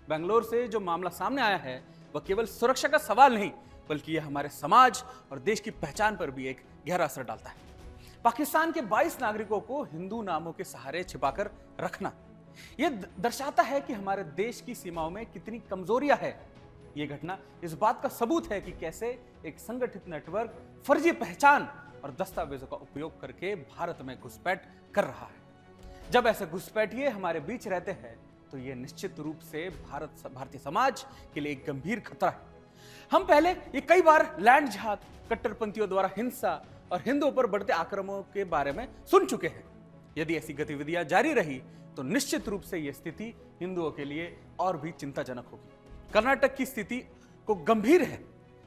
बेंगलोर से जो मामला सामने आया है वह केवल सुरक्षा का सवाल नहीं, बल्कि यह हमारे समाज और देश की पहचान पर भी एक गहरा असर डालता है। पाकिस्तान के 22 नागरिकों को हिंदू नामों के सहारे छिपाकर रखना यह दर्शाता है कि हमारे देश की सीमाओं में कितनी कमजोरियां है। यह घटना इस बात का सबूत है कि कैसे एक संगठित नेटवर्क फर्जी पहचान और दस्तावेजों का उपयोग करके भारत में घुसपैठ कर रहा है। जब ऐसे घुसपैठिए हमारे बीच रहते हैं तो यह निश्चित रूप से भारतीय समाज के लिए एक गंभीर खतरा है। हम पहले ये कई बार लैंड जिहाद, कट्टरपंथियों द्वारा हिंसा और हिंदुओं पर बढ़ते आक्रमणों के बारे में सुन चुके हैं। यदि ऐसी गतिविधियां जारी रही तो निश्चित रूप से यह स्थिति हिंदुओं के लिए और भी चिंताजनक होगी। कर्नाटक की स्थिति को गंभीर है।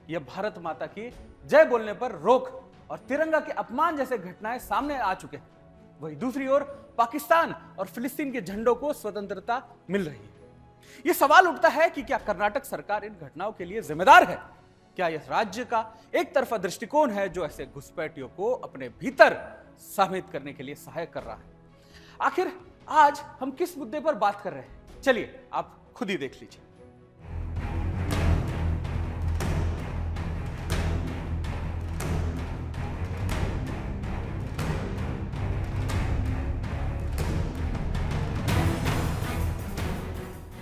यह भारत माता की जय बोलने पर रोक और तिरंगा के अपमान जैसे घटनाएं सामने आ चुके हैं। वहीं दूसरी ओर पाकिस्तान और फिलिस्तीन के झंडों को स्वतंत्रता मिल रही है। यह सवाल उठता है कि क्या कर्नाटक सरकार इन घटनाओं के लिए जिम्मेदार है? क्या यह राज्य का एक तरफा दृष्टिकोण है जो ऐसे घुसपैठियों को अपने भीतर सम्मिलित करने के लिए सहायक कर रहा है? आखिर आज हम किस मुद्दे पर बात कर रहे हैं, चलिए आप खुद ही देख लीजिए।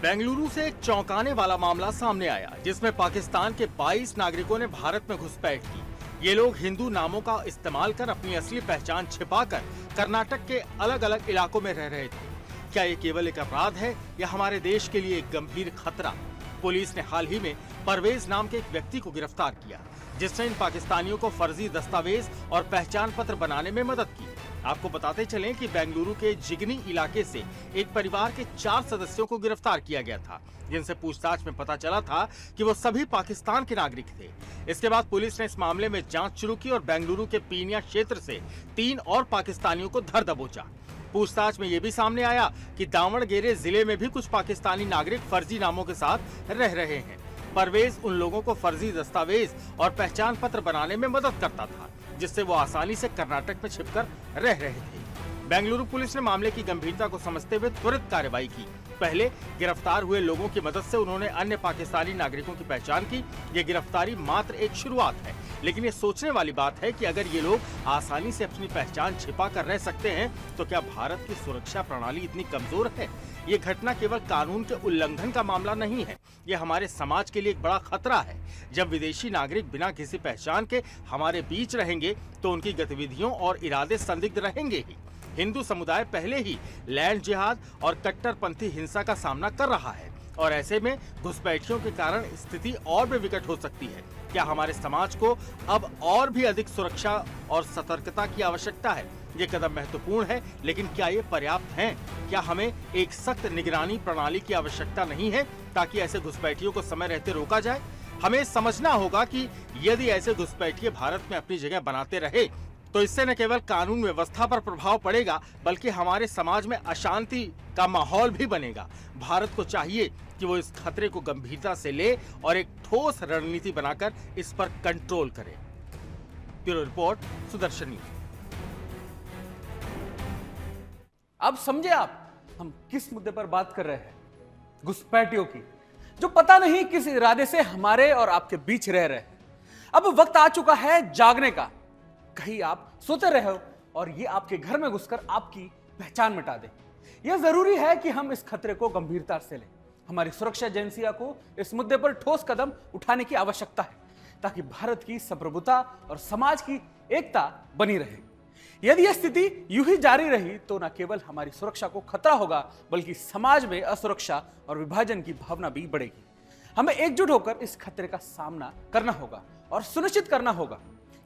बेंगलुरु से एक चौंकाने वाला मामला सामने आया, जिसमें पाकिस्तान के 22 नागरिकों ने भारत में घुसपैठ की। ये लोग हिंदू नामों का इस्तेमाल कर अपनी असली पहचान छिपाकर कर्नाटक के अलग अलग इलाकों में रह रहे थे। क्या ये केवल एक अपराध है या हमारे देश के लिए एक गंभीर खतरा? पुलिस ने हाल ही में परवेज नाम के एक व्यक्ति को गिरफ्तार किया, जिसने इन पाकिस्तानियों को फर्जी दस्तावेज और पहचान पत्र बनाने में मदद की। आपको बताते चलें कि बेंगलुरु के जिगनी इलाके से एक परिवार के 4 सदस्यों को गिरफ्तार किया गया था, जिनसे पूछताछ में पता चला था कि वो सभी पाकिस्तान के नागरिक थे। इसके बाद पुलिस ने इस मामले में जांच शुरू की और बेंगलुरु के पीनिया क्षेत्र से 3 और पाकिस्तानियों को धर दबोचा। पूछताछ में ये भी सामने आया कि दावणगेरे जिले में भी कुछ पाकिस्तानी नागरिक फर्जी नामों के साथ रह रहे हैं। परवेज उन लोगों को फर्जी दस्तावेज और पहचान पत्र बनाने में मदद करता था, जिससे वो आसानी से कर्नाटक में छिपकर रह रहे थे। बेंगलुरु पुलिस ने मामले की गंभीरता को समझते हुए त्वरित कार्रवाई की। पहले गिरफ्तार हुए लोगों की मदद से उन्होंने अन्य पाकिस्तानी नागरिकों की पहचान की। ये गिरफ्तारी मात्र एक शुरुआत है, लेकिन ये सोचने वाली बात है कि अगर ये लोग आसानी से अपनी पहचान छिपा कर रह सकते हैं तो क्या भारत की सुरक्षा प्रणाली इतनी कमजोर है? ये घटना केवल कानून के उल्लंघन का मामला नहीं है, ये हमारे समाज के लिए एक बड़ा खतरा है। जब विदेशी नागरिक बिना किसी पहचान के हमारे बीच रहेंगे तो उनकी गतिविधियों और इरादे संदिग्ध रहेंगे ही। हिंदू समुदाय पहले ही लैंड जिहाद और कट्टरपंथी हिंसा का सामना कर रहा है और ऐसे में घुसपैठियों के कारण स्थिति और भी विकट हो सकती है। क्या हमारे समाज को अब और भी अधिक सुरक्षा और सतर्कता की आवश्यकता है? ये कदम महत्वपूर्ण है, लेकिन क्या ये पर्याप्त हैं? क्या हमें एक सख्त निगरानी प्रणाली की आवश्यकता नहीं है ताकि ऐसे घुसपैठियों को समय रहते रोका जाए? हमें समझना होगा कि यदि ऐसे घुसपैठिए भारत में अपनी जगह बनाते रहे तो इससे न केवल कानून व्यवस्था पर प्रभाव पड़ेगा, बल्कि हमारे समाज में अशांति का माहौल भी बनेगा। भारत को चाहिए कि वो इस खतरे को गंभीरता से ले और एक ठोस रणनीति बनाकर इस पर कंट्रोल करे। Bureau report, Sudarshan news. अब समझे आप हम किस मुद्दे पर बात कर रहे हैं? घुसपैठियों की, जो पता नहीं किस इरादे से हमारे और आपके बीच रह रहे हैं। अब वक्त आ चुका है जागने का। कहीं आप सोते रहे हो और ये आपके घर में घुसकर आपकी पहचान मिटा दे। यह जरूरी है कि हम इस खतरे को गंभीरता से लें। हमारी सुरक्षा एजेंसियों को इस मुद्दे पर ठोस कदम उठाने की आवश्यकता है ताकि भारत की संप्रभुता और समाज की एकता बनी रहे। यदि यह स्थिति यूं ही जारी रही तो न केवल हमारी सुरक्षा को खतरा होगा, बल्कि समाज में असुरक्षा और विभाजन की भावना भी बढ़ेगी। हमें एकजुट होकर इस खतरे का सामना करना होगा और सुनिश्चित करना होगा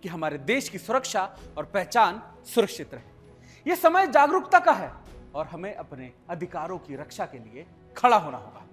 कि हमारे देश की सुरक्षा और पहचान सुरक्षित रहे। यह समय जागरूकता का है और हमें अपने अधिकारों की रक्षा के लिए खड़ा होना होगा।